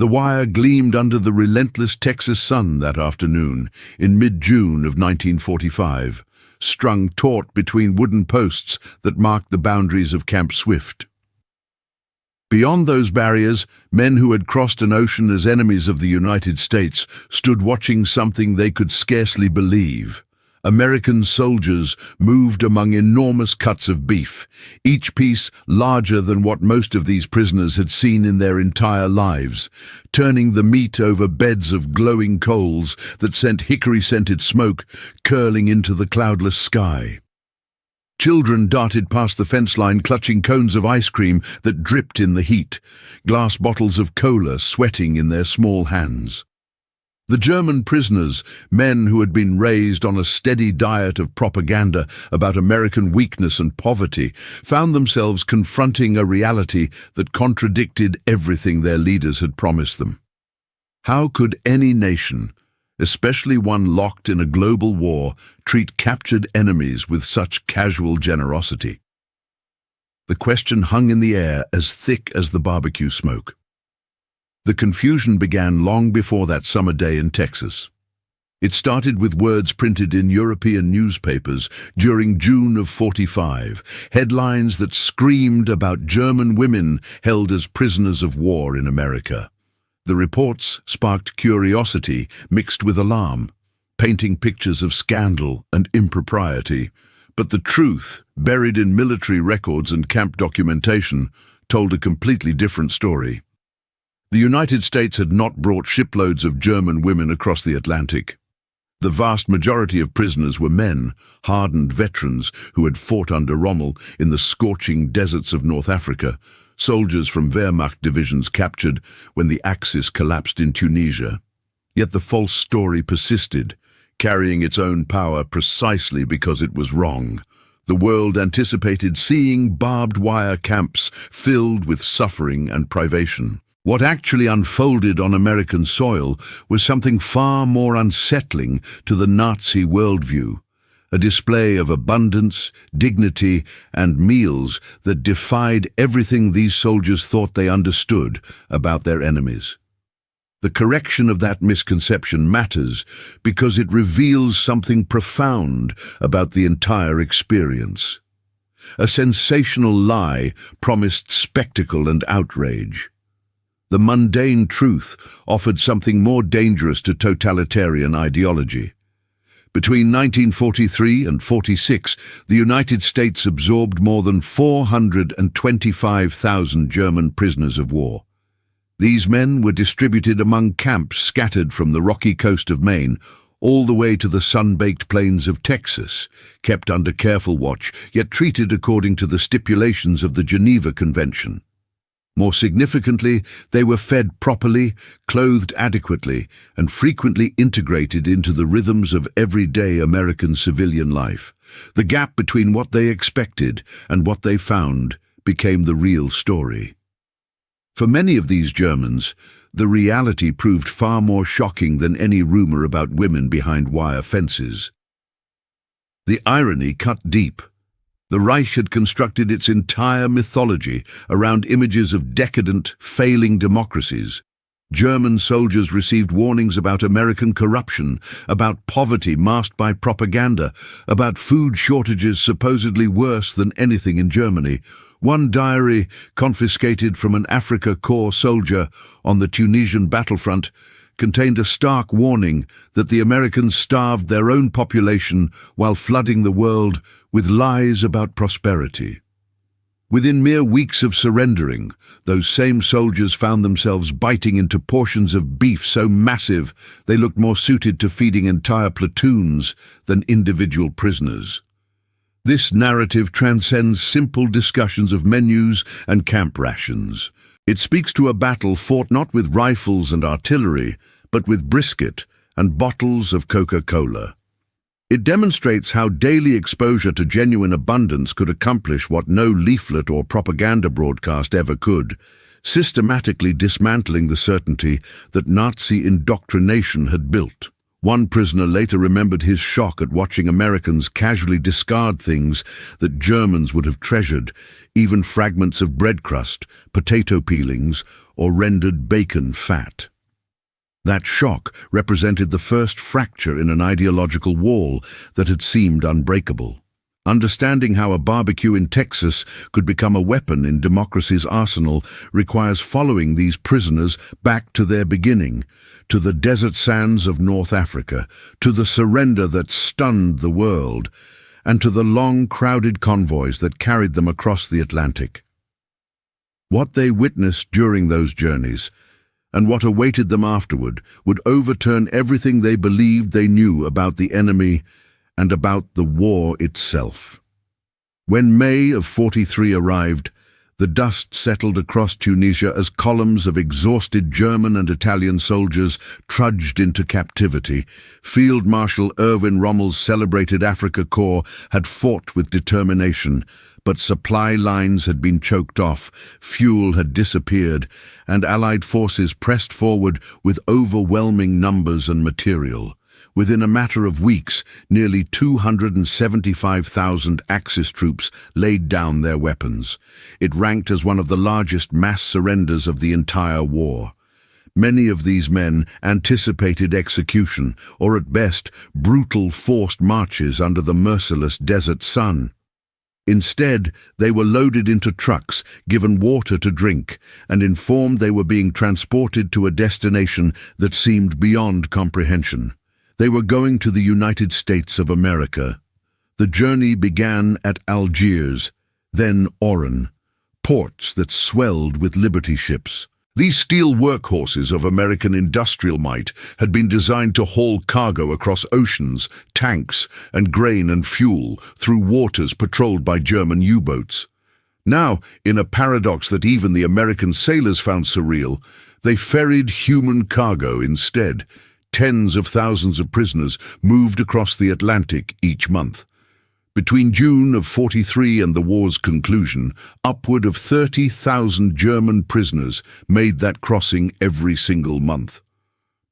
The wire gleamed under the relentless Texas sun that afternoon, in mid-June of 1945, strung taut between wooden posts that marked the boundaries of Camp Swift. Beyond those barriers, men who had crossed an ocean as enemies of the United States stood watching something they could scarcely believe. American soldiers moved among enormous cuts of beef, each piece larger than what most of these prisoners had seen in their entire lives, turning the meat over beds of glowing coals that sent hickory-scented smoke curling into the cloudless sky. Children darted past the fence line clutching cones of ice cream that dripped in the heat, glass bottles of cola sweating in their small hands. The German prisoners, men who had been raised on a steady diet of propaganda about American weakness and poverty, found themselves confronting a reality that contradicted everything their leaders had promised them. How could any nation, especially one locked in a global war, treat captured enemies with such casual generosity? The question hung in the air as thick as the barbecue smoke. The confusion began long before that summer day in Texas. It started with words printed in European newspapers during June of '45, headlines that screamed about German women held as prisoners of war in America. The reports sparked curiosity mixed with alarm, painting pictures of scandal and impropriety. But the truth, buried in military records and camp documentation, told a completely different story. The United States had not brought shiploads of German women across the Atlantic. The vast majority of prisoners were men, hardened veterans who had fought under Rommel in the scorching deserts of North Africa, soldiers from Wehrmacht divisions captured when the Axis collapsed in Tunisia. Yet the false story persisted, carrying its own power precisely because it was wrong. The world anticipated seeing barbed wire camps filled with suffering and privation. What actually unfolded on American soil was something far more unsettling to the Nazi worldview, a display of abundance, dignity, and meals that defied everything these soldiers thought they understood about their enemies. The correction of that misconception matters because it reveals something profound about the entire experience. A sensational lie promised spectacle and outrage. The mundane truth offered something more dangerous to totalitarian ideology. Between 1943 and 46, the United States absorbed more than 425,000 German prisoners of war. These men were distributed among camps scattered from the rocky coast of Maine all the way to the sun-baked plains of Texas, kept under careful watch, yet treated according to the stipulations of the Geneva Convention. More significantly, they were fed properly, clothed adequately, and frequently integrated into the rhythms of everyday American civilian life. The gap between what they expected and what they found became the real story. For many of these Germans, the reality proved far more shocking than any rumor about women behind wire fences. The irony cut deep. The Reich had constructed its entire mythology around images of decadent, failing democracies. German soldiers received warnings about American corruption, about poverty masked by propaganda, about food shortages supposedly worse than anything in Germany. One diary, confiscated from an Afrika Korps soldier on the Tunisian battlefront, contained a stark warning that the Americans starved their own population while flooding the world with lies about prosperity. Within mere weeks of surrendering, those same soldiers found themselves biting into portions of beef so massive they looked more suited to feeding entire platoons than individual prisoners. This narrative transcends simple discussions of menus and camp rations. It speaks to a battle fought not with rifles and artillery, but with brisket and bottles of Coca-Cola. It demonstrates how daily exposure to genuine abundance could accomplish what no leaflet or propaganda broadcast ever could, systematically dismantling the certainty that Nazi indoctrination had built. One prisoner later remembered his shock at watching Americans casually discard things that Germans would have treasured, even fragments of bread crust, potato peelings, or rendered bacon fat. That shock represented the first fracture in an ideological wall that had seemed unbreakable. Understanding how a barbecue in Texas could become a weapon in democracy's arsenal requires following these prisoners back to their beginning, to the desert sands of North Africa, to the surrender that stunned the world, and to the long, crowded convoys that carried them across the Atlantic. What they witnessed during those journeys, and what awaited them afterward, would overturn everything they believed they knew about the enemy and about the war itself. When May of '43 arrived, the dust settled across Tunisia as columns of exhausted German and Italian soldiers trudged into captivity. Field Marshal Erwin Rommel's celebrated Afrika Korps had fought with determination, but supply lines had been choked off, fuel had disappeared, and Allied forces pressed forward with overwhelming numbers and material. Within a matter of weeks, nearly 275,000 Axis troops laid down their weapons. It ranked as one of the largest mass surrenders of the entire war. Many of these men anticipated execution, or at best, brutal forced marches under the merciless desert sun. Instead, they were loaded into trucks, given water to drink, and informed they were being transported to a destination that seemed beyond comprehension. They were going to the United States of America. The journey began at Algiers, then Oran, ports that swelled with liberty ships. These steel workhorses of American industrial might had been designed to haul cargo across oceans, tanks, and grain and fuel through waters patrolled by German U-boats. Now, in a paradox that even the American sailors found surreal, they ferried human cargo instead. Tens of thousands of prisoners moved across the Atlantic each month. Between June of '43 and the war's conclusion, upward of 30,000 German prisoners made that crossing every single month.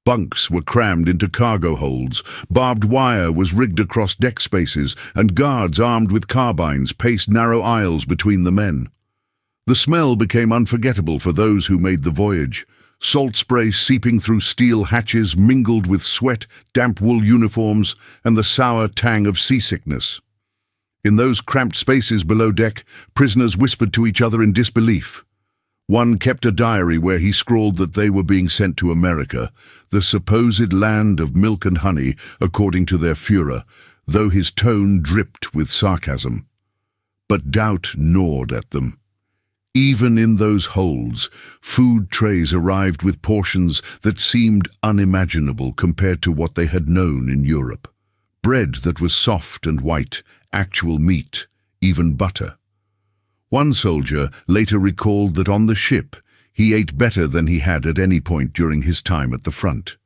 Bunks were crammed into cargo holds, barbed wire was rigged across deck spaces, and guards armed with carbines paced narrow aisles between the men. The smell became unforgettable for those who made the voyage. Salt spray seeping through steel hatches mingled with sweat, damp wool uniforms, and the sour tang of seasickness. In those cramped spaces below deck, prisoners whispered to each other in disbelief. One kept a diary where he scrawled that they were being sent to America, the supposed land of milk and honey, according to their Führer, though his tone dripped with sarcasm. But doubt gnawed at them. Even in those holds, food trays arrived with portions that seemed unimaginable compared to what they had known in Europe. Bread that was soft and white, actual meat, even butter. One soldier later recalled that on the ship, he ate better than he had at any point during his time at the front.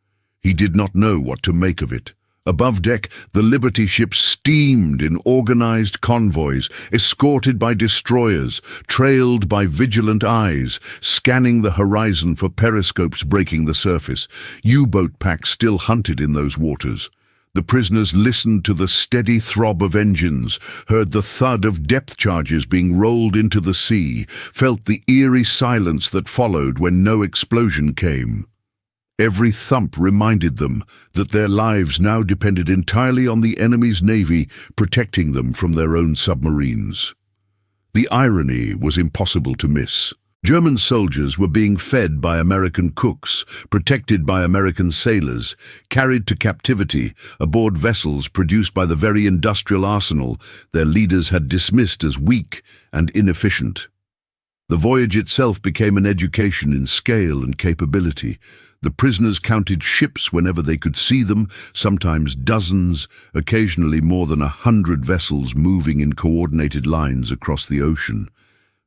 He did not know what to make of it. Above deck, the Liberty ships steamed in organized convoys, escorted by destroyers, trailed by vigilant eyes, scanning the horizon for periscopes breaking the surface. U-boat packs still hunted in those waters. The prisoners listened to the steady throb of engines, heard the thud of depth charges being rolled into the sea, felt the eerie silence that followed when no explosion came. Every thump reminded them that their lives now depended entirely on the enemy's navy protecting them from their own submarines. The irony was impossible to miss. German soldiers were being fed by American cooks, protected by American sailors, carried to captivity aboard vessels produced by the very industrial arsenal their leaders had dismissed as weak and inefficient. The voyage itself became an education in scale and capability. The prisoners counted ships whenever they could see them, sometimes dozens, occasionally more than 100 vessels moving in coordinated lines across the ocean.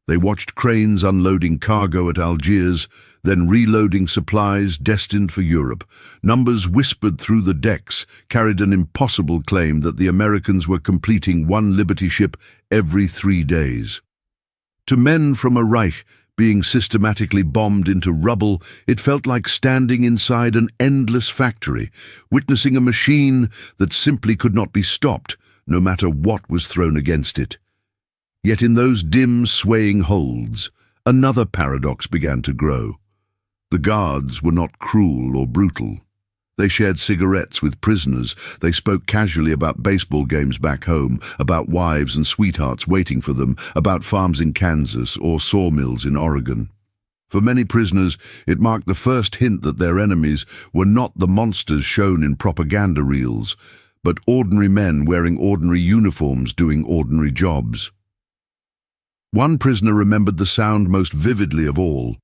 They watched cranes unloading cargo at Algiers, then reloading supplies destined for Europe. Numbers whispered through the decks carried an impossible claim that the Americans were completing one Liberty ship every 3 days. To men from a Reich Being systematically bombed into rubble, it felt like standing inside an endless factory, witnessing a machine that simply could not be stopped, no matter what was thrown against it. Yet in those dim, swaying holds, another paradox began to grow. The guards were not cruel or brutal. They shared cigarettes with prisoners. They spoke casually about baseball games back home, about wives and sweethearts waiting for them, about farms in Kansas or sawmills in Oregon. For many prisoners, it marked the first hint that their enemies were not the monsters shown in propaganda reels, but ordinary men wearing ordinary uniforms doing ordinary jobs. One prisoner remembered the sound most vividly of all.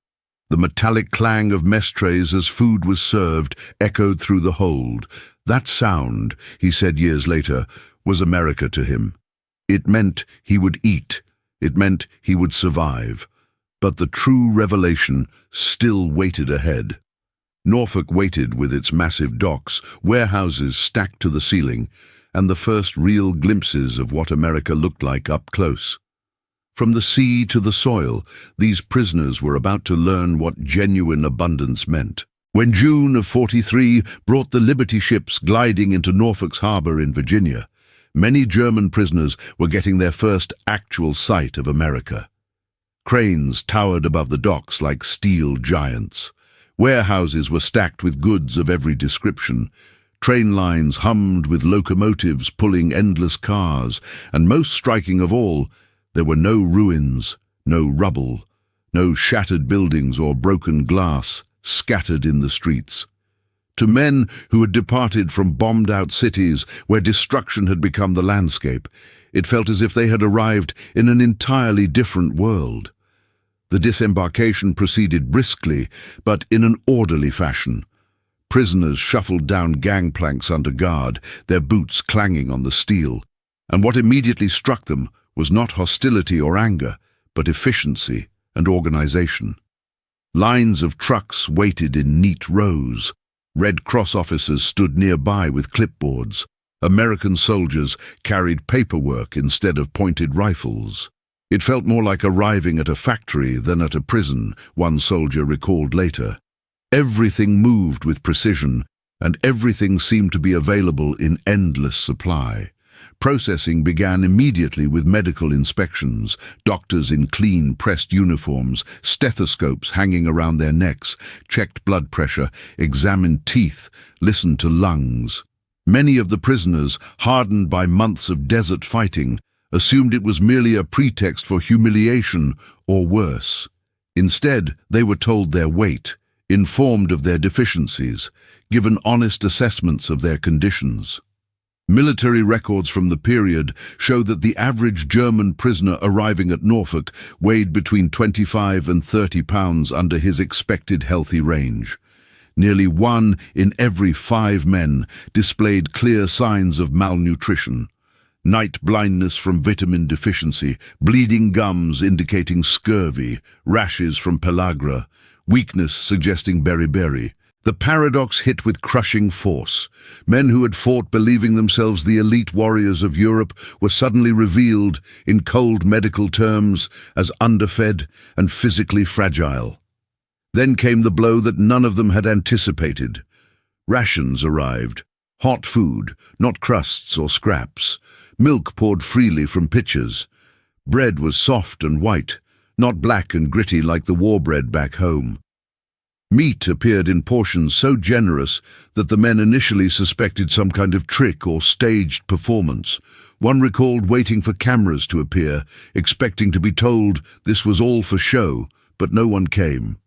The metallic clang of mess trays as food was served echoed through the hold. That sound, he said years later, was America to him. It meant he would eat. It meant he would survive. But the true revelation still waited ahead. Norfolk waited with its massive docks, warehouses stacked to the ceiling, and the first real glimpses of what America looked like up close. From the sea to the soil, these prisoners were about to learn what genuine abundance meant. When June of '43 brought the Liberty ships gliding into Norfolk's harbor in Virginia, many German prisoners were getting their first actual sight of America. Cranes towered above the docks like steel giants. Warehouses were stacked with goods of every description. Train lines hummed with locomotives pulling endless cars, and most striking of all, there were no ruins, no rubble, no shattered buildings or broken glass scattered in the streets. To men who had departed from bombed-out cities where destruction had become the landscape, it felt as if they had arrived in an entirely different world. The disembarkation proceeded briskly, but in an orderly fashion. Prisoners shuffled down gangplanks under guard, their boots clanging on the steel, and what immediately struck them was not hostility or anger, but efficiency and organization. Lines of trucks waited in neat rows. Red Cross officers stood nearby with clipboards. American soldiers carried paperwork instead of pointed rifles. It felt more like arriving at a factory than at a prison, one soldier recalled later. Everything moved with precision, and everything seemed to be available in endless supply. Processing began immediately with medical inspections, doctors in clean, pressed uniforms, stethoscopes hanging around their necks, checked blood pressure, examined teeth, listened to lungs. Many of the prisoners, hardened by months of desert fighting, assumed it was merely a pretext for humiliation or worse. Instead, they were told their weight, informed of their deficiencies, given honest assessments of their conditions. Military records from the period show that the average German prisoner arriving at Norfolk weighed between 25 and 30 pounds under his expected healthy range. Nearly 1 in every 5 men displayed clear signs of malnutrition. Night blindness from vitamin deficiency, bleeding gums indicating scurvy, rashes from pellagra, weakness suggesting beriberi. The paradox hit with crushing force. Men who had fought believing themselves the elite warriors of Europe were suddenly revealed, in cold medical terms, as underfed and physically fragile. Then came the blow that none of them had anticipated. Rations arrived. Hot food, not crusts or scraps. Milk poured freely from pitchers. Bread was soft and white, not black and gritty like the war bread back home. Meat appeared in portions so generous that the men initially suspected some kind of trick or staged performance. One recalled waiting for cameras to appear, expecting to be told this was all for show, but no one came.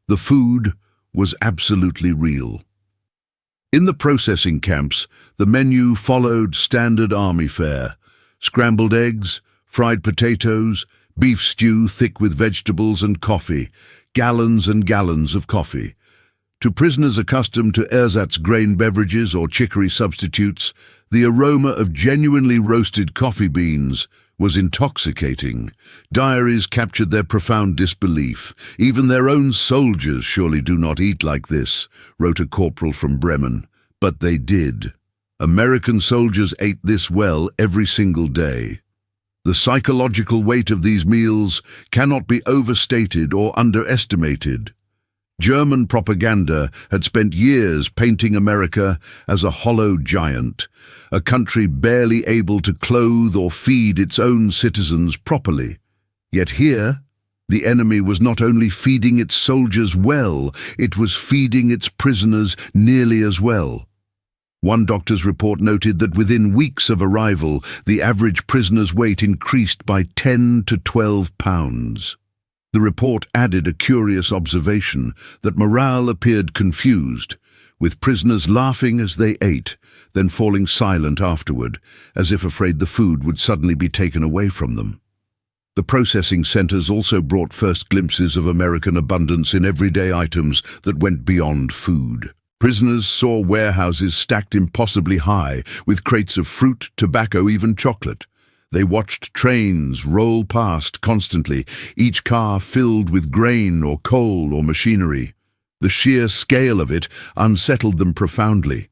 The food was absolutely real. In the processing camps, the menu followed standard army fare: scrambled eggs, fried potatoes, beef stew thick with vegetables and coffee, gallons and gallons of coffee. To prisoners accustomed to ersatz grain beverages or chicory substitutes, the aroma of genuinely roasted coffee beans was intoxicating. Diaries captured their profound disbelief. "Even their own soldiers surely do not eat like this," wrote a corporal from Bremen. But they did. American soldiers ate this well every single day. The psychological weight of these meals cannot be overstated or underestimated. German propaganda had spent years painting America as a hollow giant, a country barely able to clothe or feed its own citizens properly. Yet here, the enemy was not only feeding its soldiers well, it was feeding its prisoners nearly as well. One doctor's report noted that within weeks of arrival, the average prisoner's weight increased by 10 to 12 pounds. The report added a curious observation that morale appeared confused, with prisoners laughing as they ate, then falling silent afterward, as if afraid the food would suddenly be taken away from them. The processing centers also brought first glimpses of American abundance in everyday items that went beyond food. Prisoners saw warehouses stacked impossibly high, with crates of fruit, tobacco, even chocolate. They watched trains roll past constantly, each car filled with grain or coal or machinery. The sheer scale of it unsettled them profoundly.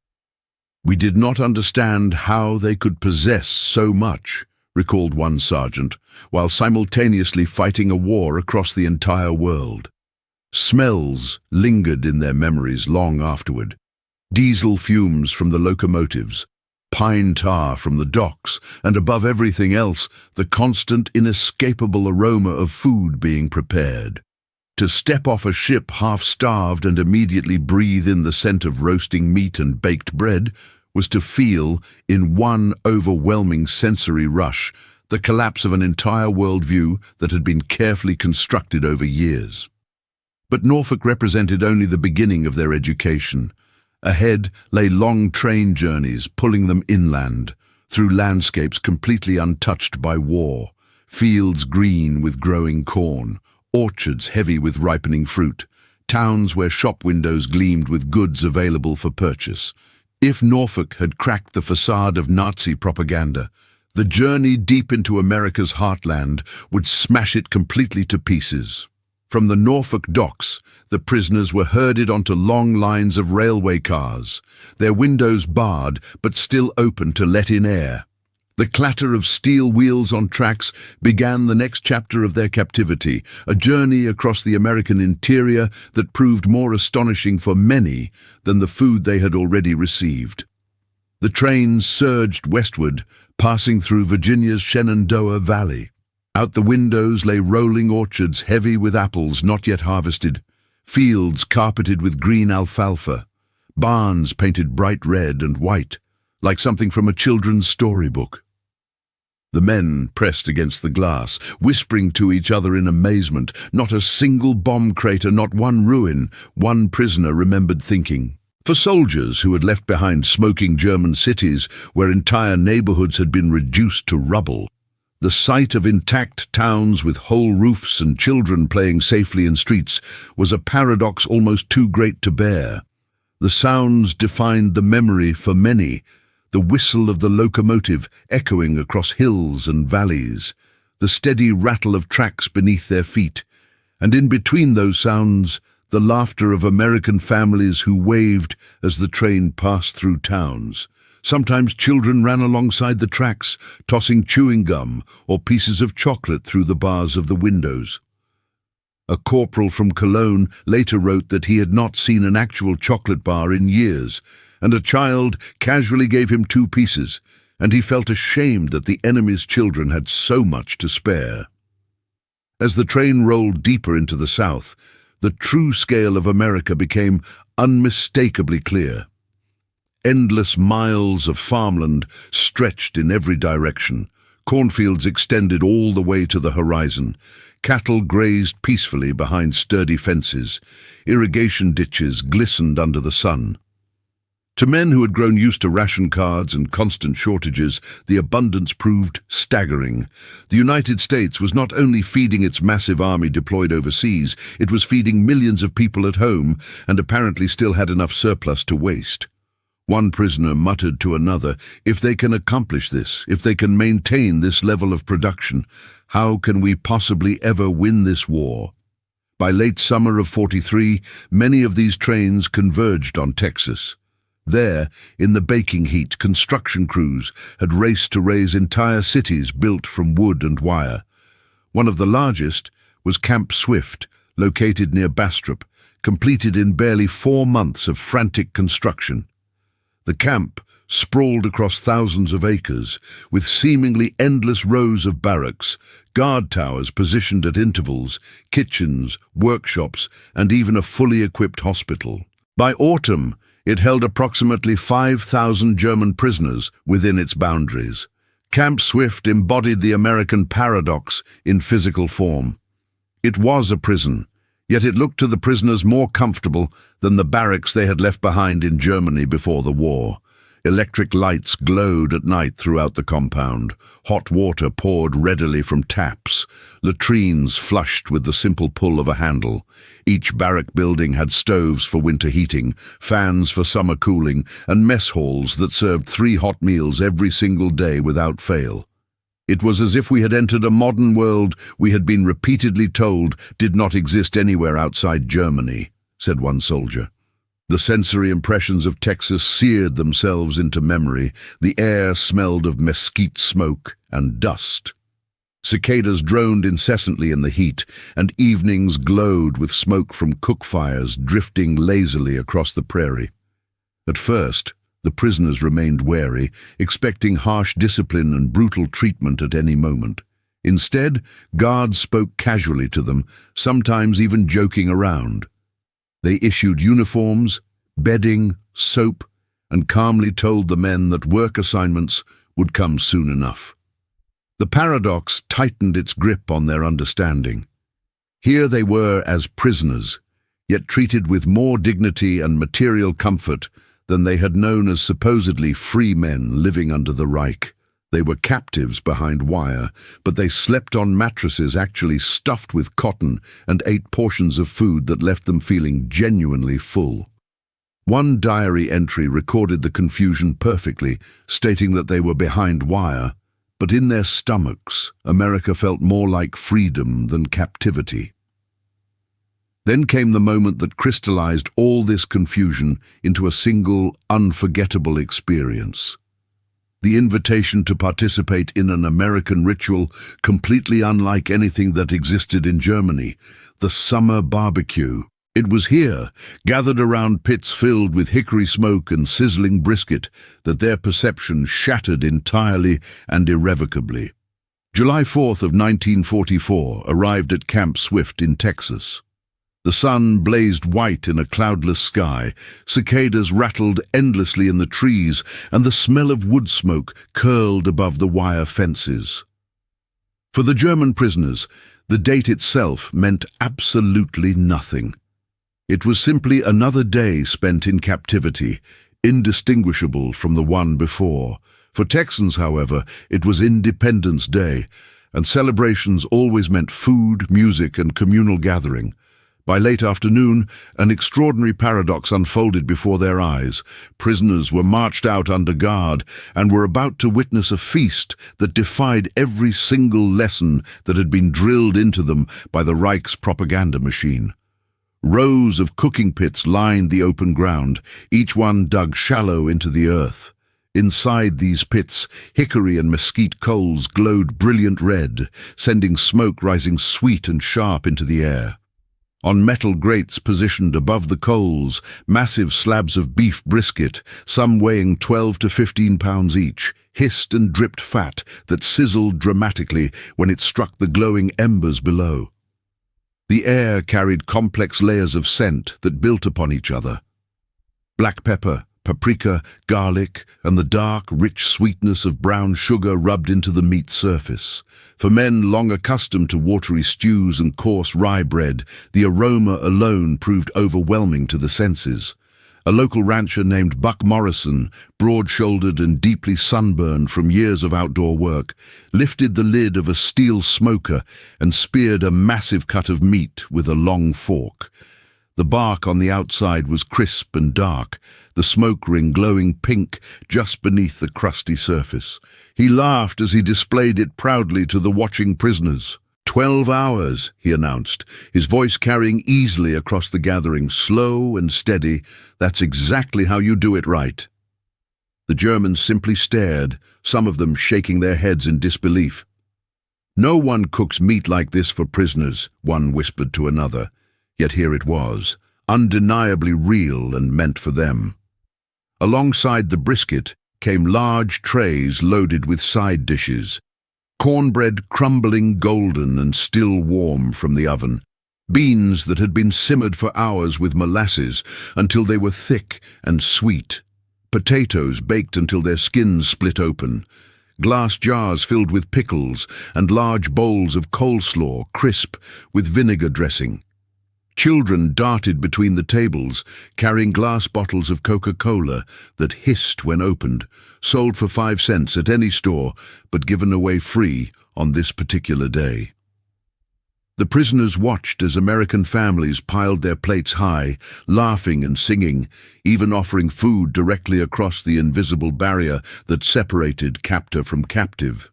"We did not understand how they could possess so much," recalled one sergeant, while simultaneously fighting a war across the entire world. Smells lingered in their memories long afterward. Diesel fumes from the locomotives, pine tar from the docks, and above everything else, the constant, inescapable aroma of food being prepared. To step off a ship half-starved and immediately breathe in the scent of roasting meat and baked bread was to feel, in one overwhelming sensory rush, the collapse of an entire worldview that had been carefully constructed over years. But Norfolk represented only the beginning of their education. Ahead lay long train journeys pulling them inland, through landscapes completely untouched by war, fields green with growing corn, orchards heavy with ripening fruit, towns where shop windows gleamed with goods available for purchase. If Norfolk had cracked the facade of Nazi propaganda, the journey deep into America's heartland would smash it completely to pieces. From the Norfolk docks, the prisoners were herded onto long lines of railway cars, their windows barred but still open to let in air. The clatter of steel wheels on tracks began the next chapter of their captivity, a journey across the American interior that proved more astonishing for many than the food they had already received. The trains surged westward, passing through Virginia's Shenandoah Valley. Out the windows lay rolling orchards heavy with apples not yet harvested, fields carpeted with green alfalfa, barns painted bright red and white, like something from a children's storybook. The men pressed against the glass, whispering to each other in amazement. Not a single bomb crater, not one ruin, one prisoner remembered thinking. For soldiers who had left behind smoking German cities where entire neighborhoods had been reduced to rubble, the sight of intact towns with whole roofs and children playing safely in streets was a paradox almost too great to bear. The sounds defined the memory for many, the whistle of the locomotive echoing across hills and valleys, the steady rattle of tracks beneath their feet, and in between those sounds, the laughter of American families who waved as the train passed through towns. Sometimes children ran alongside the tracks, tossing chewing gum or pieces of chocolate through the bars of the windows. A corporal from Cologne later wrote that he had not seen an actual chocolate bar in years, and a child casually gave him 2 pieces, and he felt ashamed that the enemy's children had so much to spare. As the train rolled deeper into the South, the true scale of America became unmistakably clear. Endless miles of farmland stretched in every direction. Cornfields extended all the way to the horizon. Cattle grazed peacefully behind sturdy fences. Irrigation ditches glistened under the sun. To men who had grown used to ration cards and constant shortages, the abundance proved staggering. The United States was not only feeding its massive army deployed overseas, it was feeding millions of people at home and apparently still had enough surplus to waste. One prisoner muttered to another, "If they can accomplish this, if they can maintain this level of production, how can we possibly ever win this war?" By late summer of '43, many of these trains converged on Texas. There, in the baking heat, construction crews had raced to raise entire cities built from wood and wire. One of the largest was Camp Swift, located near Bastrop, completed in barely 4 months of frantic construction. The camp sprawled across thousands of acres, with seemingly endless rows of barracks, guard towers positioned at intervals, kitchens, workshops, and even a fully equipped hospital. By autumn, it held approximately 5,000 German prisoners within its boundaries. Camp Swift embodied the American paradox in physical form. It was a prison, yet it looked to the prisoners more comfortable than the barracks they had left behind in Germany before the war. Electric lights glowed at night throughout the compound. Hot water poured readily from taps. Latrines flushed with the simple pull of a handle. Each barrack building had stoves for winter heating, fans for summer cooling, and mess halls that served 3 hot meals every single day without fail. It was as if we had entered a modern world we had been repeatedly told did not exist anywhere outside Germany, said one soldier. The sensory impressions of Texas seared themselves into memory. The air smelled of mesquite smoke and dust. Cicadas droned incessantly in the heat, and evenings glowed with smoke from cook fires drifting lazily across the prairie. At first, the prisoners remained wary, expecting harsh discipline and brutal treatment at any moment. Instead, guards spoke casually to them, sometimes even joking around. They issued uniforms, bedding, soap, and calmly told the men that work assignments would come soon enough. The paradox tightened its grip on their understanding. Here they were as prisoners, yet treated with more dignity and material comfort than they had known as supposedly free men living under the Reich. They were captives behind wire, but they slept on mattresses actually stuffed with cotton and ate portions of food that left them feeling genuinely full. One diary entry recorded the confusion perfectly, stating that they were behind wire, but in their stomachs, America felt more like freedom than captivity. Then came the moment that crystallized all this confusion into a single, unforgettable experience. The invitation to participate in an American ritual completely unlike anything that existed in Germany, the summer barbecue. It was here, gathered around pits filled with hickory smoke and sizzling brisket, that their perception shattered entirely and irrevocably. July 4th of 1944 arrived at Camp Swift in Texas. The sun blazed white in a cloudless sky, cicadas rattled endlessly in the trees, and the smell of wood smoke curled above the wire fences. For the German prisoners, the date itself meant absolutely nothing. It was simply another day spent in captivity, indistinguishable from the one before. For Texans, however, it was Independence Day, and celebrations always meant food, music, and communal gathering. By late afternoon, an extraordinary paradox unfolded before their eyes. Prisoners were marched out under guard and were about to witness a feast that defied every single lesson that had been drilled into them by the Reich's propaganda machine. Rows of cooking pits lined the open ground, each one dug shallow into the earth. Inside these pits, hickory and mesquite coals glowed brilliant red, sending smoke rising sweet and sharp into the air. On metal grates positioned above the coals, massive slabs of beef brisket, some weighing 12 to 15 pounds each, hissed and dripped fat that sizzled dramatically when it struck the glowing embers below. The air carried complex layers of scent that built upon each other. Black pepper, paprika, garlic, and the dark, rich sweetness of brown sugar rubbed into the meat's surface. For men long accustomed to watery stews and coarse rye bread, the aroma alone proved overwhelming to the senses. A local rancher named Buck Morrison, broad-shouldered and deeply sunburned from years of outdoor work, lifted the lid of a steel smoker and speared a massive cut of meat with a long fork. The bark on the outside was crisp and dark, the smoke ring glowing pink just beneath the crusty surface. He laughed as he displayed it proudly to the watching prisoners. 12 hours, he announced, his voice carrying easily across the gathering, slow and steady. That's exactly how you do it right. The Germans simply stared, some of them shaking their heads in disbelief. No one cooks meat like this for prisoners, one whispered to another. Yet here it was, undeniably real and meant for them. Alongside the brisket came large trays loaded with side dishes. Cornbread crumbling golden and still warm from the oven. Beans that had been simmered for hours with molasses until they were thick and sweet. Potatoes baked until their skins split open. Glass jars filled with pickles and large bowls of coleslaw, crisp, with vinegar dressing. Children darted between the tables, carrying glass bottles of Coca-Cola that hissed when opened, sold for 5 cents at any store, but given away free on this particular day. The prisoners watched as American families piled their plates high, laughing and singing, even offering food directly across the invisible barrier that separated captor from captive.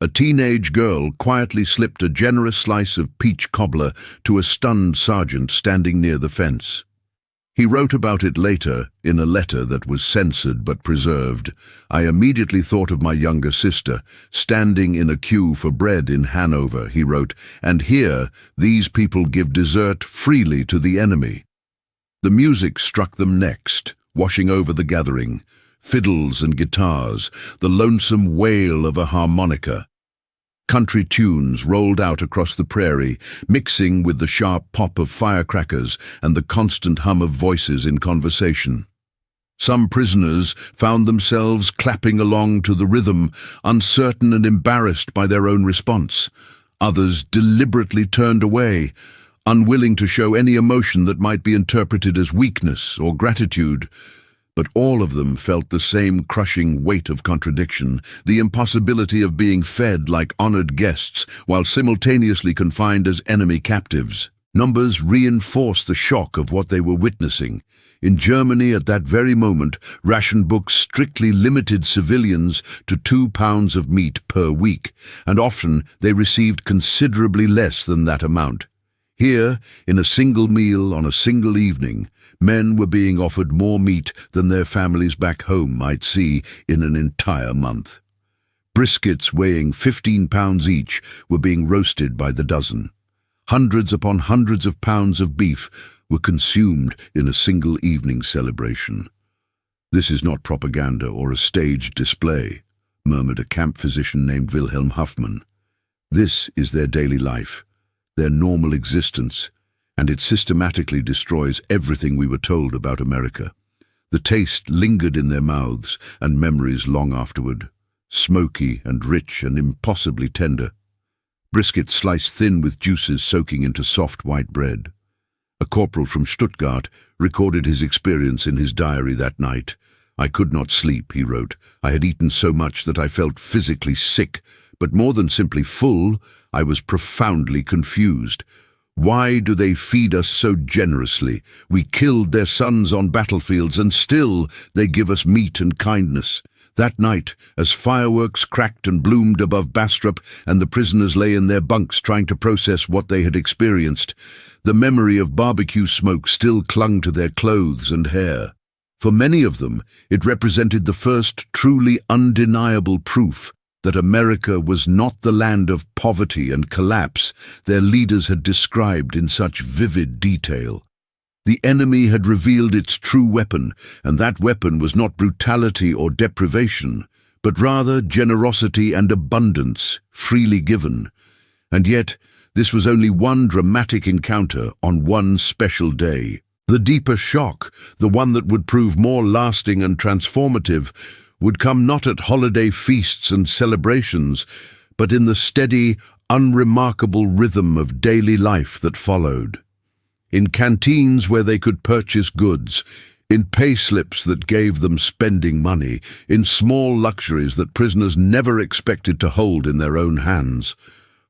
A teenage girl quietly slipped a generous slice of peach cobbler to a stunned sergeant standing near the fence. He wrote about it later in a letter that was censored but preserved. I immediately thought of my younger sister, standing in a queue for bread in Hanover, he wrote, and here these people give dessert freely to the enemy. The music struck them next, washing over the gathering. Fiddles and guitars, the lonesome wail of a harmonica. Country tunes rolled out across the prairie, mixing with the sharp pop of firecrackers and the constant hum of voices in conversation. Some prisoners found themselves clapping along to the rhythm, uncertain and embarrassed by their own response. Others deliberately turned away, unwilling to show any emotion that might be interpreted as weakness or gratitude. But all of them felt the same crushing weight of contradiction, the impossibility of being fed like honored guests while simultaneously confined as enemy captives. Numbers reinforced the shock of what they were witnessing. In Germany at that very moment, ration books strictly limited civilians to 2 pounds of meat per week, and often they received considerably less than that amount. Here, in a single meal on a single evening, men were being offered more meat than their families back home might see in an entire month. Briskets weighing 15 pounds each were being roasted by the dozen. Hundreds upon hundreds of pounds of beef were consumed in a single evening celebration. "This is not propaganda or a staged display," murmured a camp physician named Wilhelm Huffman. "This is their daily life, their normal existence, and it systematically destroys everything we were told about America." The taste lingered in their mouths and memories long afterward, smoky and rich and impossibly tender. Brisket sliced thin with juices soaking into soft white bread. A corporal from Stuttgart recorded his experience in his diary that night. "I could not sleep," he wrote. "I had eaten so much that I felt physically sick, but more than simply full, I was profoundly confused. Why do they feed us so generously? We killed their sons on battlefields, and still they give us meat and kindness." That night, as fireworks cracked and bloomed above Bastrop and the prisoners lay in their bunks trying to process what they had experienced, the memory of barbecue smoke still clung to their clothes and hair. For many of them, it represented the first truly undeniable proof that America was not the land of poverty and collapse their leaders had described in such vivid detail. The enemy had revealed its true weapon, and that weapon was not brutality or deprivation, but rather generosity and abundance, freely given. And yet, this was only one dramatic encounter on one special day. The deeper shock, the one that would prove more lasting and transformative, would come not at holiday feasts and celebrations, but in the steady, unremarkable rhythm of daily life that followed. In canteens where they could purchase goods, in payslips that gave them spending money, in small luxuries that prisoners never expected to hold in their own hands.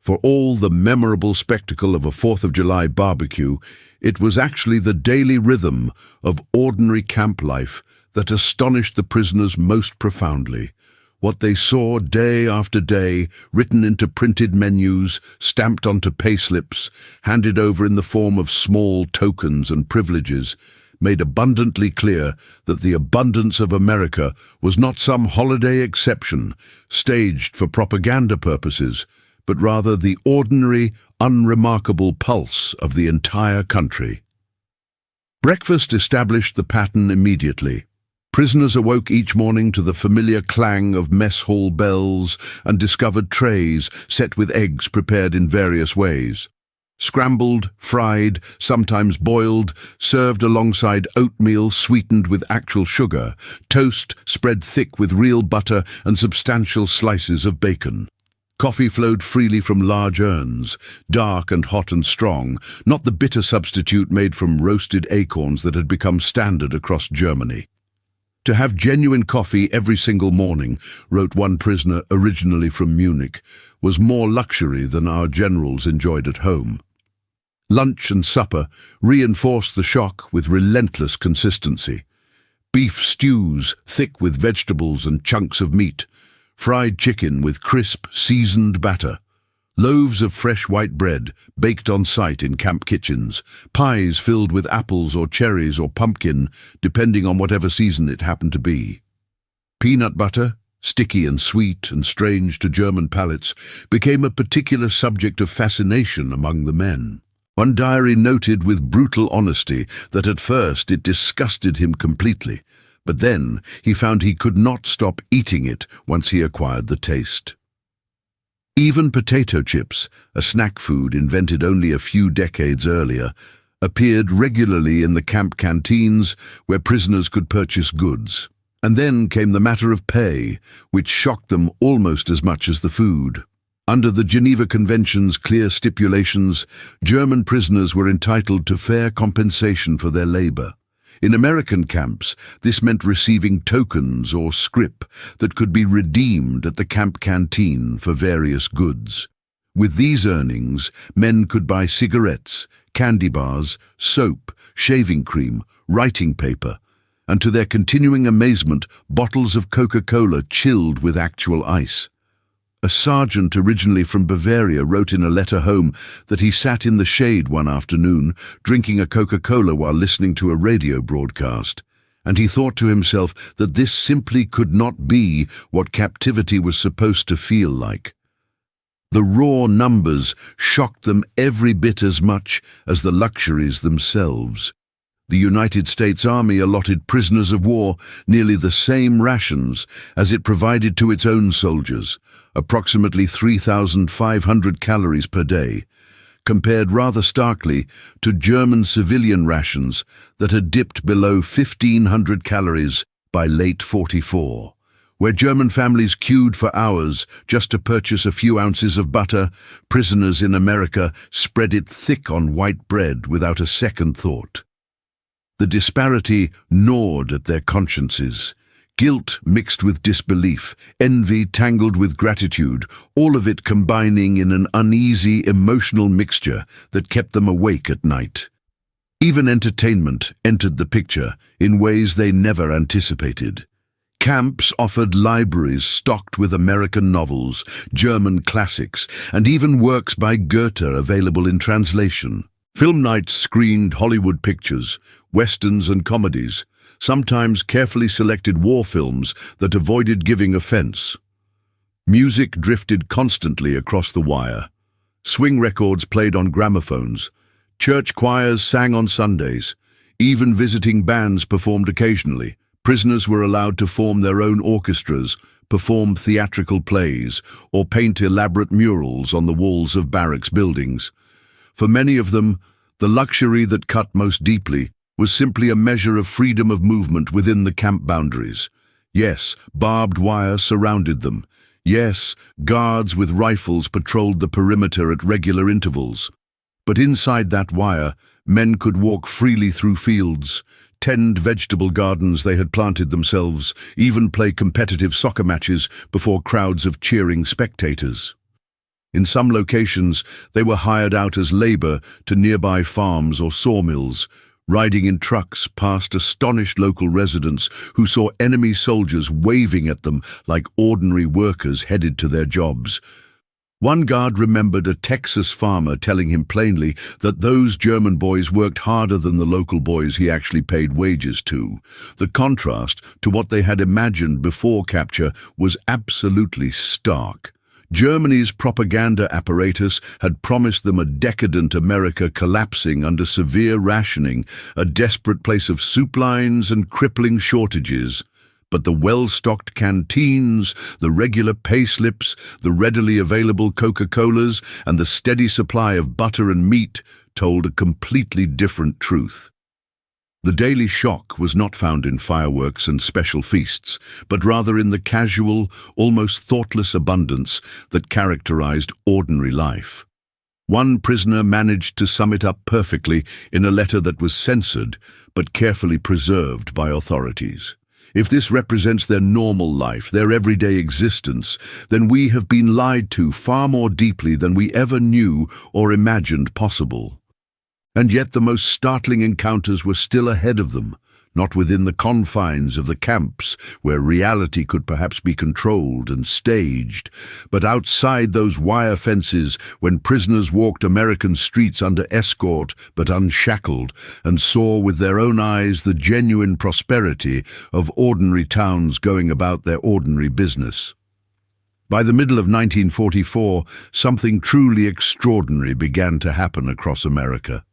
For all the memorable spectacle of a 4th of July barbecue, it was actually the daily rhythm of ordinary camp life that astonished the prisoners most profoundly. What they saw day after day, written into printed menus, stamped onto payslips, handed over in the form of small tokens and privileges, made abundantly clear that the abundance of America was not some holiday exception, staged for propaganda purposes, but rather the ordinary, unremarkable pulse of the entire country. Breakfast established the pattern immediately. Prisoners awoke each morning to the familiar clang of mess hall bells and discovered trays set with eggs prepared in various ways. Scrambled, fried, sometimes boiled, served alongside oatmeal sweetened with actual sugar, toast spread thick with real butter and substantial slices of bacon. Coffee flowed freely from large urns, dark and hot and strong, not the bitter substitute made from roasted acorns that had become standard across Germany. To have genuine coffee every single morning, wrote one prisoner originally from Munich, was more luxury than our generals enjoyed at home. Lunch and supper reinforced the shock with relentless consistency. Beef stews thick with vegetables and chunks of meat, fried chicken with crisp, seasoned batter, loaves of fresh white bread baked on site in camp kitchens, pies filled with apples or cherries or pumpkin, depending on whatever season it happened to be. Peanut butter, sticky and sweet and strange to German palates, became a particular subject of fascination among the men. One diary noted with brutal honesty that at first it disgusted him completely, but then he found he could not stop eating it once he acquired the taste. Even potato chips, a snack food invented only a few decades earlier, appeared regularly in the camp canteens where prisoners could purchase goods. And then came the matter of pay, which shocked them almost as much as the food. Under the Geneva Convention's clear stipulations, German prisoners were entitled to fair compensation for their labor. In American camps, this meant receiving tokens or scrip that could be redeemed at the camp canteen for various goods. With these earnings, men could buy cigarettes, candy bars, soap, shaving cream, writing paper, and to their continuing amazement, bottles of Coca-Cola chilled with actual ice. A sergeant originally from Bavaria wrote in a letter home that he sat in the shade one afternoon, drinking a Coca-Cola while listening to a radio broadcast, and he thought to himself that this simply could not be what captivity was supposed to feel like. The raw numbers shocked them every bit as much as the luxuries themselves. The United States Army allotted prisoners of war nearly the same rations as it provided to its own soldiers, approximately 3,500 calories per day, compared rather starkly to German civilian rations that had dipped below 1,500 calories by late '44. Where German families queued for hours just to purchase a few ounces of butter, prisoners in America spread it thick on white bread without a second thought. The disparity gnawed at their consciences. Guilt mixed with disbelief, envy tangled with gratitude, all of it combining in an uneasy, emotional mixture that kept them awake at night. Even entertainment entered the picture in ways they never anticipated. Camps offered libraries stocked with American novels, German classics, and even works by Goethe available in translation. Film nights screened Hollywood pictures, westerns and comedies, sometimes carefully selected war films that avoided giving offense. Music drifted constantly across the wire. Swing records played on gramophones. Church choirs sang on Sundays. Even visiting bands performed occasionally. Prisoners were allowed to form their own orchestras, perform theatrical plays, or paint elaborate murals on the walls of barracks buildings. For many of them, the luxury that cut most deeply was simply a measure of freedom of movement within the camp boundaries. Yes, barbed wire surrounded them. Yes, guards with rifles patrolled the perimeter at regular intervals. But inside that wire, men could walk freely through fields, tend vegetable gardens they had planted themselves, even play competitive soccer matches before crowds of cheering spectators. In some locations, they were hired out as labor to nearby farms or sawmills, riding in trucks past astonished local residents who saw enemy soldiers waving at them like ordinary workers headed to their jobs. One guard remembered a Texas farmer telling him plainly that those German boys worked harder than the local boys he actually paid wages to. The contrast to what they had imagined before capture was absolutely stark. Germany's propaganda apparatus had promised them a decadent America collapsing under severe rationing, a desperate place of soup lines and crippling shortages. But the well-stocked canteens, the regular pay slips, the readily available Coca-Colas, and the steady supply of butter and meat told a completely different truth. The daily shock was not found in fireworks and special feasts, but rather in the casual, almost thoughtless abundance that characterized ordinary life. One prisoner managed to sum it up perfectly in a letter that was censored, but carefully preserved by authorities. If this represents their normal life, their everyday existence, then we have been lied to far more deeply than we ever knew or imagined possible. And yet the most startling encounters were still ahead of them, not within the confines of the camps, where reality could perhaps be controlled and staged, but outside those wire fences when prisoners walked American streets under escort but unshackled, and saw with their own eyes the genuine prosperity of ordinary towns going about their ordinary business. By the middle of 1944, something truly extraordinary began to happen across America.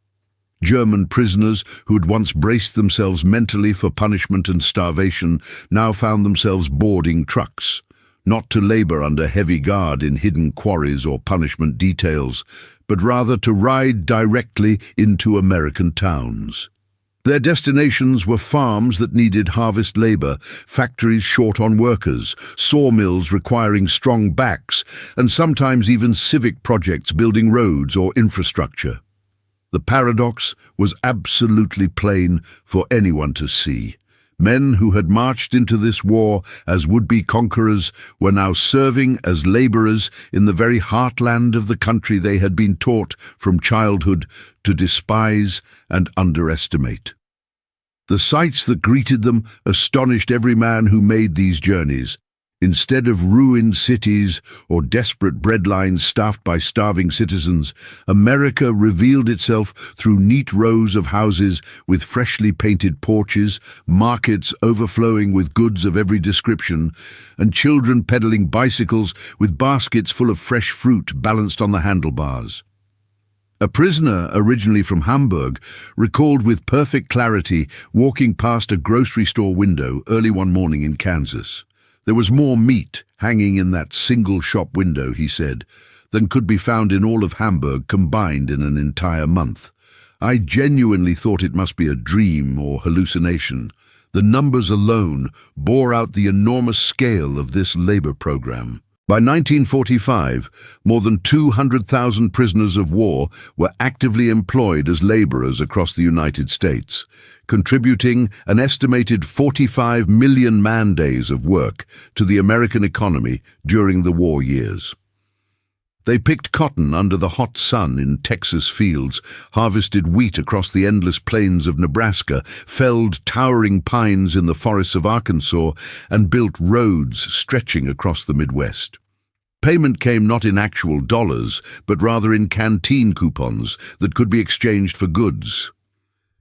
German prisoners who had once braced themselves mentally for punishment and starvation now found themselves boarding trucks, not to labor under heavy guard in hidden quarries or punishment details, but rather to ride directly into American towns. Their destinations were farms that needed harvest labor, factories short on workers, sawmills requiring strong backs, and sometimes even civic projects building roads or infrastructure. The paradox was absolutely plain for anyone to see. Men who had marched into this war as would-be conquerors were now serving as laborers in the very heartland of the country they had been taught from childhood to despise and underestimate. The sights that greeted them astonished every man who made these journeys. Instead of ruined cities or desperate breadlines staffed by starving citizens, America revealed itself through neat rows of houses with freshly painted porches, markets overflowing with goods of every description, and children pedaling bicycles with baskets full of fresh fruit balanced on the handlebars. A prisoner, originally from Hamburg, recalled with perfect clarity walking past a grocery store window early one morning in Kansas. There was more meat hanging in that single shop window, he said, than could be found in all of Hamburg combined in an entire month. I genuinely thought it must be a dream or hallucination. The numbers alone bore out the enormous scale of this labor program. By 1945, more than 200,000 prisoners of war were actively employed as laborers across the United States, contributing an estimated 45 million man-days of work to the American economy during the war years. They picked cotton under the hot sun in Texas fields, harvested wheat across the endless plains of Nebraska, felled towering pines in the forests of Arkansas, and built roads stretching across the Midwest. Payment came not in actual dollars, but rather in canteen coupons that could be exchanged for goods.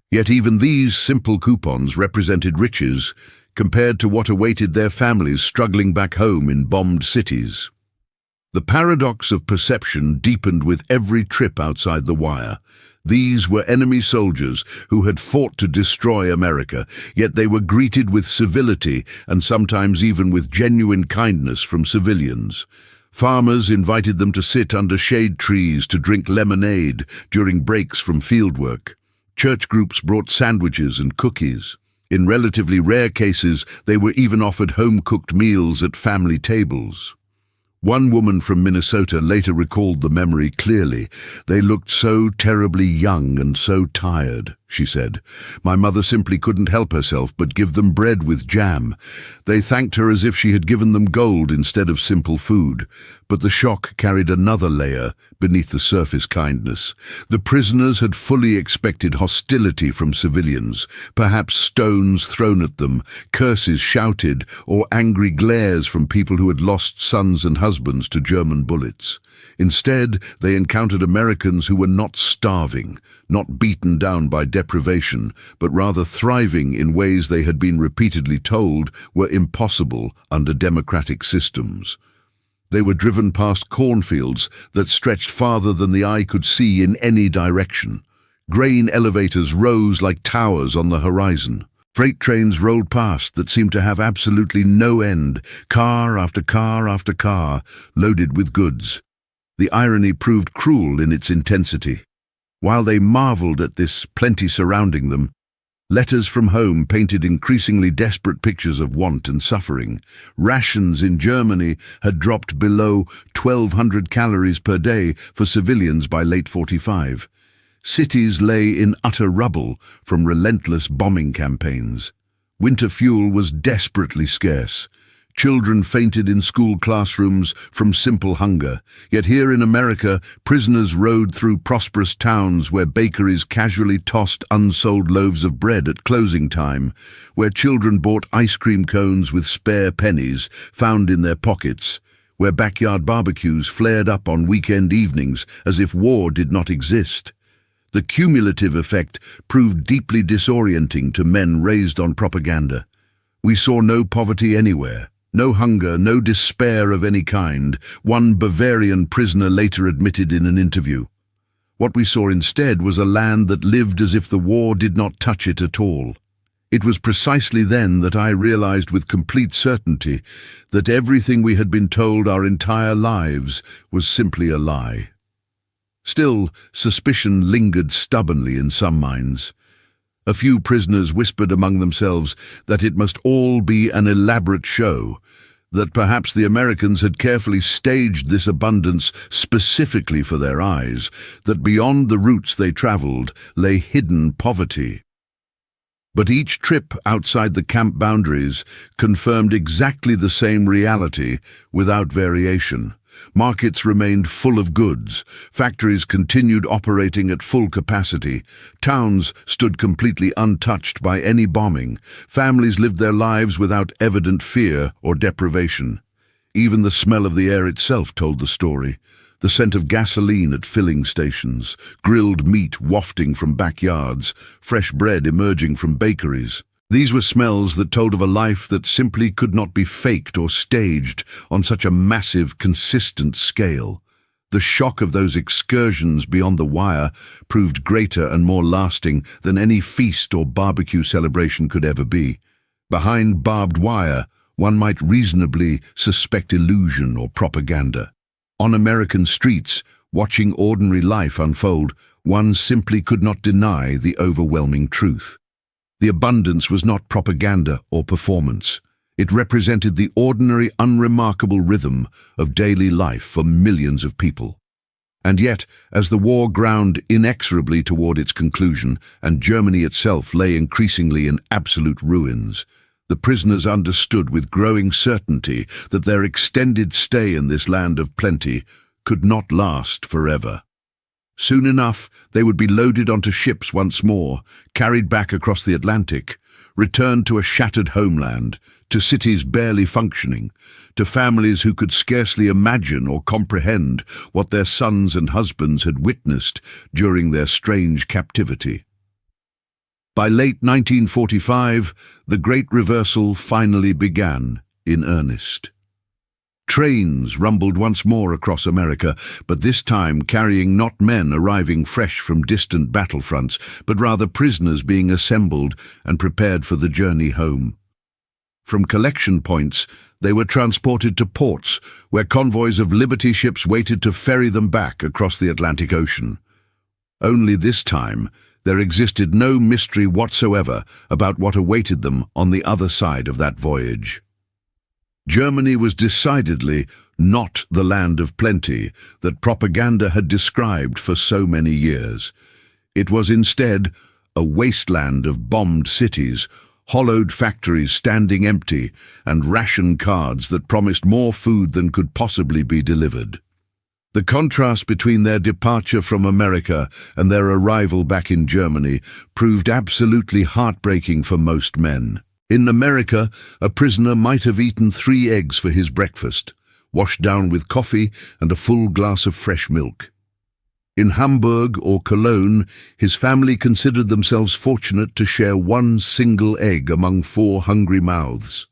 Yet even these simple coupons represented riches compared to what awaited their families struggling back home in bombed cities. The paradox of perception deepened with every trip outside the wire. These were enemy soldiers who had fought to destroy America, yet they were greeted with civility and sometimes even with genuine kindness from civilians. Farmers invited them to sit under shade trees to drink lemonade during breaks from fieldwork. Church groups brought sandwiches and cookies. In relatively rare cases, they were even offered home-cooked meals at family tables. One woman from Minnesota later recalled the memory clearly. They looked so terribly young and so tired. she said. My mother simply couldn't help herself but give them bread with jam. They thanked her as if she had given them gold instead of simple food. But the shock carried another layer beneath the surface kindness. The prisoners had fully expected hostility from civilians, perhaps stones thrown at them, curses shouted, or angry glares from people who had lost sons and husbands to German bullets. Instead, they encountered Americans who were not starving, not beaten down by deprivation, but rather thriving in ways they had been repeatedly told were impossible under democratic systems. They were driven past cornfields that stretched farther than the eye could see in any direction. Grain elevators rose like towers on the horizon. Freight trains rolled past that seemed to have absolutely no end, car after car after car, loaded with goods. The irony proved cruel in its intensity. While they marveled at this plenty surrounding them, letters from home painted increasingly desperate pictures of want and suffering. Rations in Germany had dropped below 1,200 calories per day for civilians by late 45. Cities lay in utter rubble from relentless bombing campaigns. Winter fuel was desperately scarce. Children fainted in school classrooms from simple hunger. Yet here in America, prisoners rode through prosperous towns where bakeries casually tossed unsold loaves of bread at closing time, where children bought ice cream cones with spare pennies found in their pockets, where backyard barbecues flared up on weekend evenings as if war did not exist. The cumulative effect proved deeply disorienting to men raised on propaganda. We saw no poverty anywhere. No hunger, no despair of any kind, one Bavarian prisoner later admitted in an interview. What we saw instead was a land that lived as if the war did not touch it at all. It was precisely then that I realized with complete certainty that everything we had been told our entire lives was simply a lie. Still, suspicion lingered stubbornly in some minds. A few prisoners whispered among themselves that it must all be an elaborate show, that perhaps the Americans had carefully staged this abundance specifically for their eyes, that beyond the routes they traveled lay hidden poverty. But each trip outside the camp boundaries confirmed exactly the same reality without variation. Markets remained full of goods, factories continued operating at full capacity, towns stood completely untouched by any bombing, families lived their lives without evident fear or deprivation. Even the smell of the air itself told the story. The scent of gasoline at filling stations, grilled meat wafting from backyards, fresh bread emerging from bakeries. These were smells that told of a life that simply could not be faked or staged on such a massive, consistent scale. The shock of those excursions beyond the wire proved greater and more lasting than any feast or barbecue celebration could ever be. Behind barbed wire, one might reasonably suspect illusion or propaganda. On American streets, watching ordinary life unfold, one simply could not deny the overwhelming truth. The abundance was not propaganda or performance. It represented the ordinary, unremarkable rhythm of daily life for millions of people. And yet, as the war ground inexorably toward its conclusion and Germany itself lay increasingly in absolute ruins, the prisoners understood with growing certainty that their extended stay in this land of plenty could not last forever. Soon enough, they would be loaded onto ships once more, carried back across the Atlantic, returned to a shattered homeland, to cities barely functioning, to families who could scarcely imagine or comprehend what their sons and husbands had witnessed during their strange captivity. By late 1945, the Great Reversal finally began in earnest. Trains rumbled once more across America, but this time carrying not men arriving fresh from distant battlefronts, but rather prisoners being assembled and prepared for the journey home. From collection points, they were transported to ports, where convoys of Liberty ships waited to ferry them back across the Atlantic Ocean. Only this time, there existed no mystery whatsoever about what awaited them on the other side of that voyage. Germany was decidedly not the land of plenty that propaganda had described for so many years. It was instead a wasteland of bombed cities, hollowed factories standing empty, and ration cards that promised more food than could possibly be delivered. The contrast between their departure from America and their arrival back in Germany proved absolutely heartbreaking for most men. In America, a prisoner might have eaten 3 eggs for his breakfast, washed down with coffee and a full glass of fresh milk. In Hamburg or Cologne, his family considered themselves fortunate to share 1 single egg among 4 hungry mouths.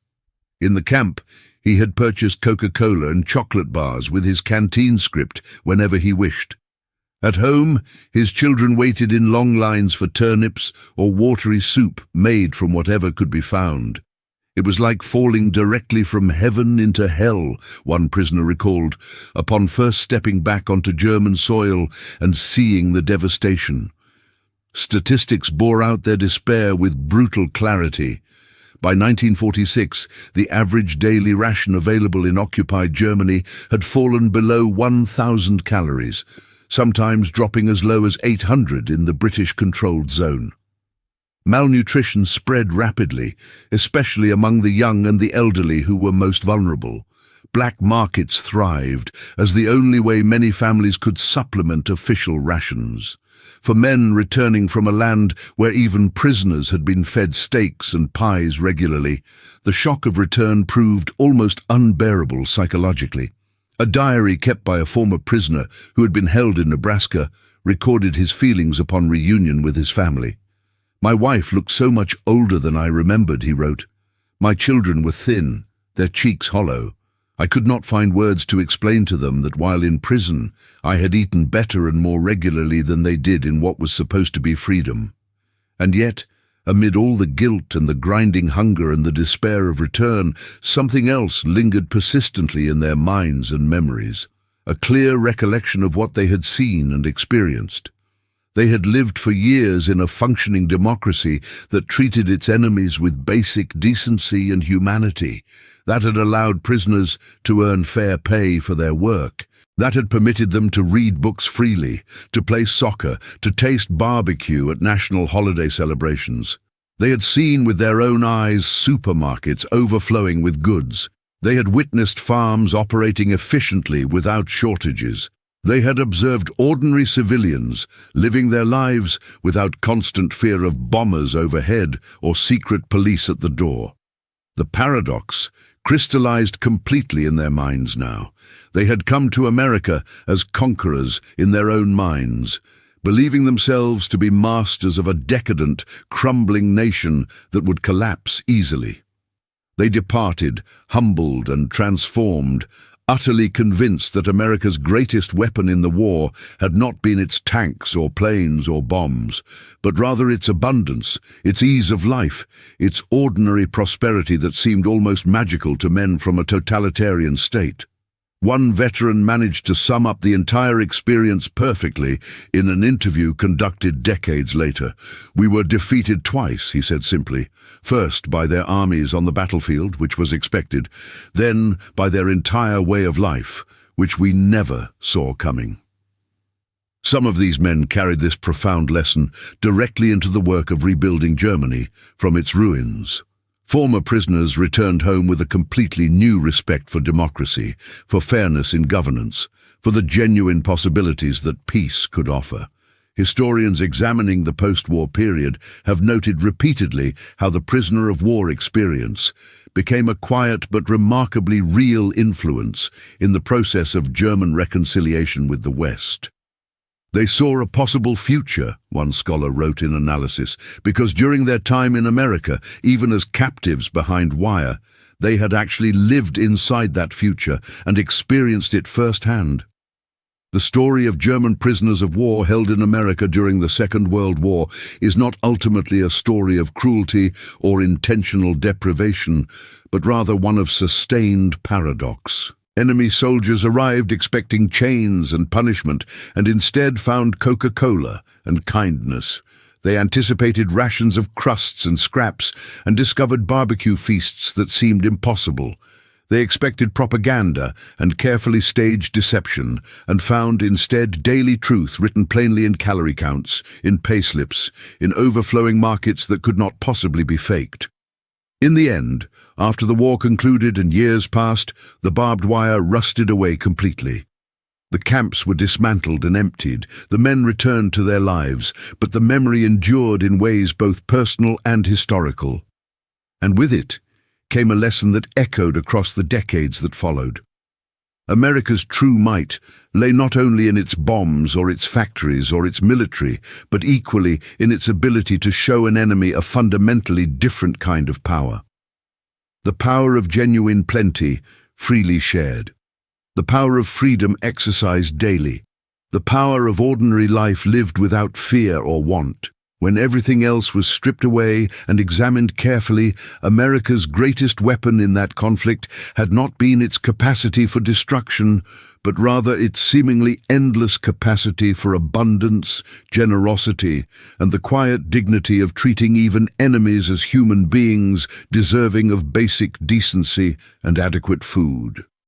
In the camp, he had purchased Coca-Cola and chocolate bars with his canteen script whenever he wished. At home, his children waited in long lines for turnips or watery soup made from whatever could be found. It was like falling directly from heaven into hell, one prisoner recalled, upon first stepping back onto German soil and seeing the devastation. Statistics bore out their despair with brutal clarity. By 1946, the average daily ration available in occupied Germany had fallen below 1,000 calories, sometimes dropping as low as 800 in the British-controlled zone. Malnutrition spread rapidly, especially among the young and the elderly who were most vulnerable. Black markets thrived as the only way many families could supplement official rations. For men returning from a land where even prisoners had been fed steaks and pies regularly, the shock of return proved almost unbearable psychologically. A diary kept by a former prisoner who had been held in Nebraska recorded his feelings upon reunion with his family. "My wife looked so much older than I remembered," he wrote. "My children were thin, their cheeks hollow. I could not find words to explain to them that while in prison, I had eaten better and more regularly than they did in what was supposed to be freedom. And yet, amid all the guilt and the grinding hunger and the despair of return, something else lingered persistently in their minds and memories, a clear recollection of what they had seen and experienced. They had lived for years in a functioning democracy that treated its enemies with basic decency and humanity, that had allowed prisoners to earn fair pay for their work, that had permitted them to read books freely, to play soccer, to taste barbecue at national holiday celebrations. They had seen with their own eyes supermarkets overflowing with goods. They had witnessed farms operating efficiently without shortages. They had observed ordinary civilians living their lives without constant fear of bombers overhead or secret police at the door. The paradox crystallized completely in their minds now. They had come to America as conquerors in their own minds, believing themselves to be masters of a decadent, crumbling nation that would collapse easily. They departed, humbled and transformed, utterly convinced that America's greatest weapon in the war had not been its tanks or planes or bombs, but rather its abundance, its ease of life, its ordinary prosperity that seemed almost magical to men from a totalitarian state. One veteran managed to sum up the entire experience perfectly in an interview conducted decades later. "We were defeated twice," he said simply. "First by their armies on the battlefield, which was expected, then by their entire way of life, which we never saw coming." Some of these men carried this profound lesson directly into the work of rebuilding Germany from its ruins. Former prisoners returned home with a completely new respect for democracy, for fairness in governance, for the genuine possibilities that peace could offer. Historians examining the post-war period have noted repeatedly how the prisoner of war experience became a quiet but remarkably real influence in the process of German reconciliation with the West. They saw a possible future, one scholar wrote in analysis, because during their time in America, even as captives behind wire, they had actually lived inside that future and experienced it firsthand. The story of German prisoners of war held in America during the Second World War is not ultimately a story of cruelty or intentional deprivation, but rather one of sustained paradox. Enemy soldiers arrived expecting chains and punishment, and instead found Coca-Cola and kindness. They anticipated rations of crusts and scraps, and discovered barbecue feasts that seemed impossible. They expected propaganda and carefully staged deception, and found instead daily truth written plainly in calorie counts, in payslips, in overflowing markets that could not possibly be faked. In the end, after the war concluded and years passed, the barbed wire rusted away completely. The camps were dismantled and emptied, the men returned to their lives, but the memory endured in ways both personal and historical. And with it came a lesson that echoed across the decades that followed. America's true might lay not only in its bombs or its factories or its military, but equally in its ability to show an enemy a fundamentally different kind of power. The power of genuine plenty, freely shared. The power of freedom exercised daily. The power of ordinary life lived without fear or want. When everything else was stripped away and examined carefully, America's greatest weapon in that conflict had not been its capacity for destruction, but rather its seemingly endless capacity for abundance, generosity, and the quiet dignity of treating even enemies as human beings deserving of basic decency and adequate food.